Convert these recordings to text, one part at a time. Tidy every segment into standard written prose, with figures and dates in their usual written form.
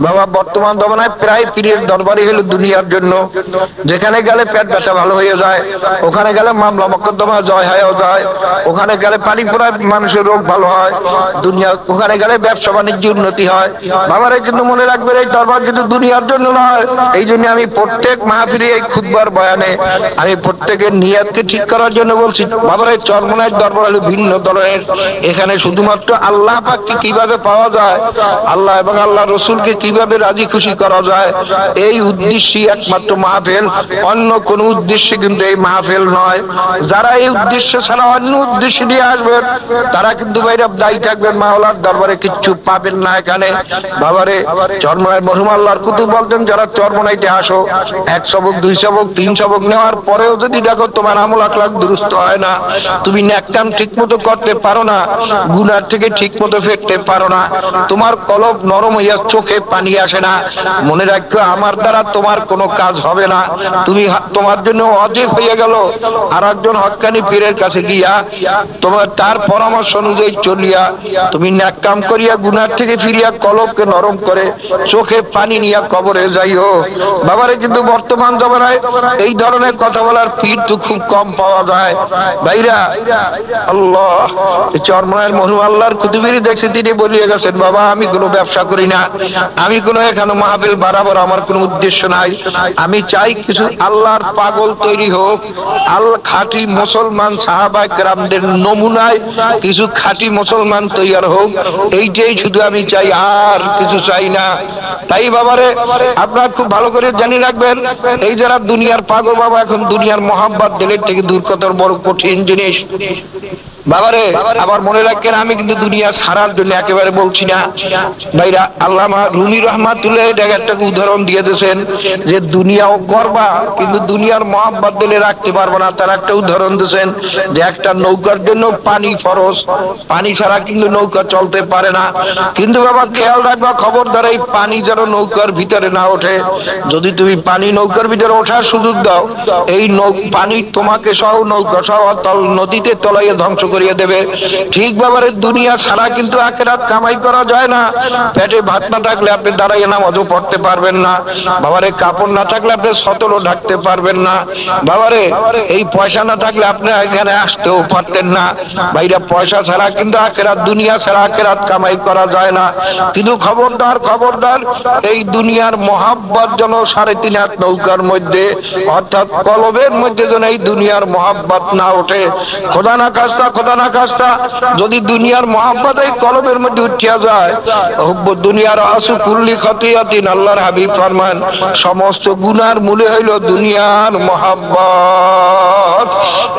বাবা বর্তমান জমানায় প্রায় পীরের দরবারই হলো দুনিয়ার জন্য। যেখানে গেলে পেট ব্যথা ভালো হয়ে যায়, ওখানে গেলে মামলা মোকদ্দমা জয় হয়েও যায়, ওখানে গেলে পানি পড়ায় মানুষের রোগ ভালো হয়, দুনিয়া ওখানে গেলে ব্যবসা বাণিজ্য উন্নতি হয়। বাবারে কিন্তু মনে রাখবেন এই দরবার কিন্তু দুনিয়ার জন্য নয়। এই জন্য আমি প্রত্যেক মাহফিলে এই খুতবার বয়ানে আমি প্রত্যেকের নিয়াতকে ঠিক করার জন্য বলছি। বাবারে চরমনায় দরবার হলো ভিন্ন ধরনের। এখানে শুধুমাত্র আল্লাহ পাককে কিভাবে পাওয়া যায়, আল্লাহ এবং আল্লাহ রসুলকে কিভাবে রাজি খুশি করা যায়, এই উদ্দেশ্যে একমাত্র মাহফিল, অন্য কোন উদ্দেশ্যে কিন্তু এই মাহফিল নয়। যারা এই উদ্দেশ্য ছাড়া অন্য উদ্দেশ্য নিয়ে আসবেন তারা কিন্তু বাইরে দায়ী থাকবেন, মাওলার দরবারে কিচ্ছু পাবেন না এখানে। বাবারে চরমনায় মরহুম আল্লাহর কুতুব বলতেন, যারা চরমনাইতে আসো 1 সবক 2 সবক 3 সবক নেওয়ার পরেও যদি দেখো তোমার আমল আখলাক দুরুস্ত হয় না, তুমি নেক কাম ঠিক মতো করতে পারো না, গুনার থেকে ঠিক মতো ফিরতে পারো না, তোমার কলব নরম হইয়া চোখে পানি আসে না, মনে রাখো আমার দ্বারা তোমার কোনো কাজ হবে না। তুমি তোমার জন্য অজীব হয়ে গেল আর একজন হক্কানি পীরের কাছে গিয়া তোমার তার পরামর্শ অনুযায়ী চলিয়া তুমি নেক কাম করিয়া গুনার থেকে ফিরিয়া কলবকে নরম করে চোখে পানি নিয়া কবরে যাইও। বাবারে কিন্তু বর্তমান জমানায় এই ধরনের কথা বলার পীর তো খুব কম পাওয়া যায়। ভাইরা আল্লাহ চরমনায়ের মরহুম আল্লাহর কুতুবেরই দেখছি, তিনি বলিয়ে গেছেন, বাবা আমি কোনো ব্যবসা করি না, আমি কোনো এখানে মাহফিল বাড়াবার আমার কোনো উদ্দেশ্য নাই, আমি চাই কিছু আল্লাহর পাগল তৈরি হোক, আল্লাহ খাঁটি মুসলমান সাহাবায়ে কেরামদের নমুনায় কিছু খাঁটি মুসলমান তৈরি হোক, এইটাই শুধু আমি চাই, আর কিছু চাই না। তাই বাবারে আপনারা খুব ভালো করে জানি রাখবেন, এই যারা দুনিয়ার পাগল বাবা, এখন দুনিয়ার মহাব্বত দিলের থেকে দূর করার বড় কঠিন জিনিস। বাবারে আবার মনে রাখেন, আমি কিন্তু দুনিয়া ছাড়ার জন্য একেবারে বলছি না। ভাইরা আল্লামা রুমি রহমাতুল্লাহ একটা উদাহরণ দিয়ে দিয়েছেন যে দুনিয়াও করবা কিন্তু দুনিয়ার মহাব্বত দিলে রাখতে পারবো না। তার একটা উদাহরণ দিয়েছেন যে একটা নৌকার জন্য পানি ফরজ, পানি ছাড়া কিন্তু নৌকা চলতে পারে না। কিন্তু বাবা খেয়াল রাখবা, খবরদার এই পানি যেন নৌকার ভিতরে না ওঠে। যদি তুমি পানি নৌকার ভিতরে ওঠার সুযোগ দাও, এই পানি তোমাকে সহ নৌকা সহ নদীতে তলাইয়ে ধ্বংস করিয়ে দেবে। ঠিক বাবারে দুনিয়া ছাড়া কিন্তু আখিরাত কামাই করা যায় না। পেটে ভাত না থাকলে আপনি দাঁড়াইয়ে নামাজও পড়তে পারবেন না। বাবারে কাপড় না থাকলে আপনি সতরও ঢাকতে পারবেন না। বাবারে এই পয়সা না থাকলে আপনি এখানে আসতেও পারতেন না। ভাইরা পয়সা ছাড়া কিন্তু আখিরাত, দুনিয়া ছাড়া আখিরাত কামাই করা যায় না। কিন্তু খবরদার খবরদার, এই দুনিয়ার মহাব্বত যেন 3.5 হাত নৌকার মধ্যে অর্থাৎ কলবের মধ্যে যেন এই দুনিয়ার মহাব্বত না ওঠে। খোদা না খাস্তা, খোদা না খাস্তা, যদি দুনিয়ার মহাব্বত এই কলবের মধ্যে উঠিয়া যায়, দুনিয়ার আসু কুল্লি খতিয়াতিন, আল্লাহর হাবিব ফরমান সমস্ত গুনার মূলে হইল দুনিয়ার মহাব্বত।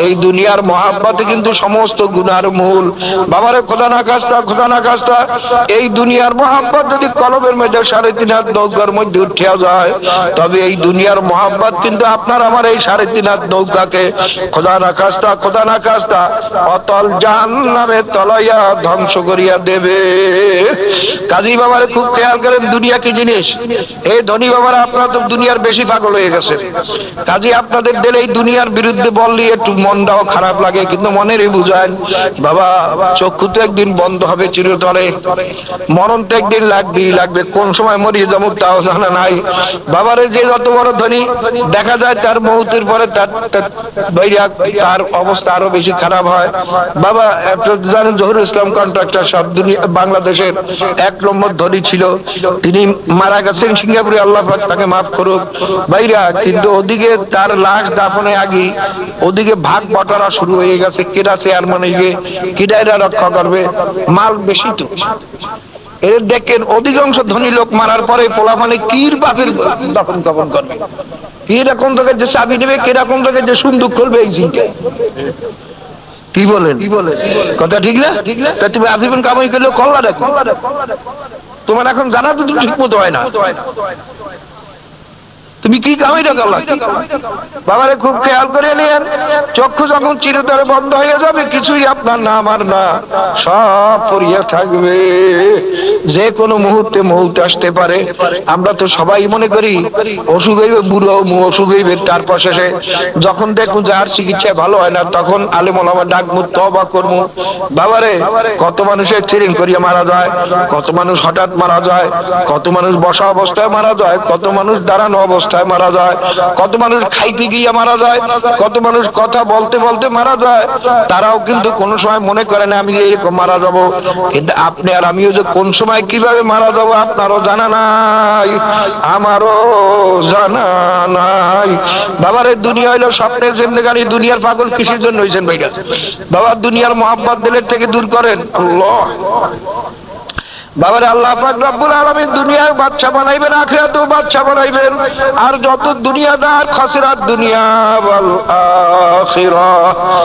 এই দুনিয়ার মহাব্বতে কিন্তু সমস্ত গুনার মূল। বাবারে খোদা না খাস্তা, খোদা না খাস্তা, এই দুনিয়ার মহাব্বত যদি কলবের মধ্যে 3.5 হাত নৌকার মধ্যে উঠিয়া যায়, তবে এই দুনিয়ার মহাব্বত কিন্তু আপনার আমার এই 3.5 হাত নৌকাকে খোদা না খাস্তা, খোদা না খাস্তা অতল জাহান্নামে তলাইয়া ধ্বংস করিয়া দেবে। কাজী বাবারে খুব খেয়াল করেন, দুনিয়া কি জিনিস। এই ধনী বাবারা আপনারা তো দুনিয়ার বেশি পাগল হয়ে গেছে। কাজী আপনাদের দিলে এই দুনিয়ার বিরুদ্ধে বললে একটু মনটাও খারাপ লাগে, কিন্তু মনেরই বুঝান বাবা চক্ষু তো একদিন বন্ধ হবে চিরতরে, মরণ তো একদিন লাগবেই লাগবে, কোন সময় মরিয়ে যাবো তাও জানা নাই। বাবারে যে যত বড় ধনী দেখা যায় তার মৌতের পরে তার অবস্থা আরো বেশি খারাপ হয়। বাবা জানেন জহুরুল ইসলাম কন্ট্রাক্টর সব দুনিয়া বাংলাদেশের 1 নম্বর ধনী ছিল, তিনি মারা গেছেন সিঙ্গাপুরে, আল্লাহ পাক তাকে মাফ করুক। ভাইরা কিন্তু ওদিকে তার লাশ দাফনে আগে ওদিকে ভাগ বটারা শুরু হয়ে গেছে, কেডা চেয়ারম্যান হইবে, কেডা এরা রক্ষা করবে, মাল বেশি তো। এর দেখেন অধিকাংশ ধনী লোক মারার পরে পোলা মানে কির বাপের দাফন কাফন করবে, কিরকম থেকে যে চাবি নেবে, কিরকম থেকে যে সুন্দর করবে, এই চিন্তা। কি বলেন কথা ঠিক না? তা তুমি আজীবন কামাই করলেও কল্লা দেখো, তোমার এখন জানা তো ঠিক মতো হয় না। তুমি কি কামাইটা করলা? বাবারে খুব খেয়াল করে নিয়েন, চক্ষু যখন চিরতরে বন্ধ হয়ে যাবে কিছুই আপনার না আমার না, সব পড়িয়া থাকবে। যে কোনো মুহূর্তে মৌত আসতে পারে। আমরা তো সবাই মনে করি অসুখ হইবে, বুড়ো অসুখ হইবে, তারপর শেষে যখন দেখুন যে আর চিকিৎসা ভালো হয় না তখন আলেম ওলামা ডাকবো, তওবা করবো। বাবারে কত মানুষের চিরিং করিয়া মারা যায়, কত মানুষ হঠাৎ মারা যায়, কত মানুষ বসা অবস্থায় মারা যায়, কত মানুষ দাঁড়ানো অবস্থায় মারা যায়, কত মানুষ খাইতে গিয়ে মারা যায়, কত মানুষ কথা বলতে বলতে মারা যায়। তারাও কিন্তু কোন সময় মনে করে না আমি এরকম মারা যাব। কিন্তু আপনি আর আমিও যে কোন সময় কিভাবে মারা যাব আপনারও জানা নাই, আমারও জানা নাই। বাবারে দুনিয়া হইলো স্বপ্নের জিন্দেগানি। দুনিয়ার পাগল কিসের জন্য হয়েছেন ভাইরা? বাবা দুনিয়ার মহাব্বত দিলের থেকে দূর করেন। আল্লাহ বাবারে আল্লাহ পাক রব্বুল আলামিন দুনিয়ার বাদশা বানাইবেন, আখিরাতেও বাদশা বানাইবেন। আর যত দুনিয়াদার খাসিরাত দুনিয়া ওয়াল আখিরা।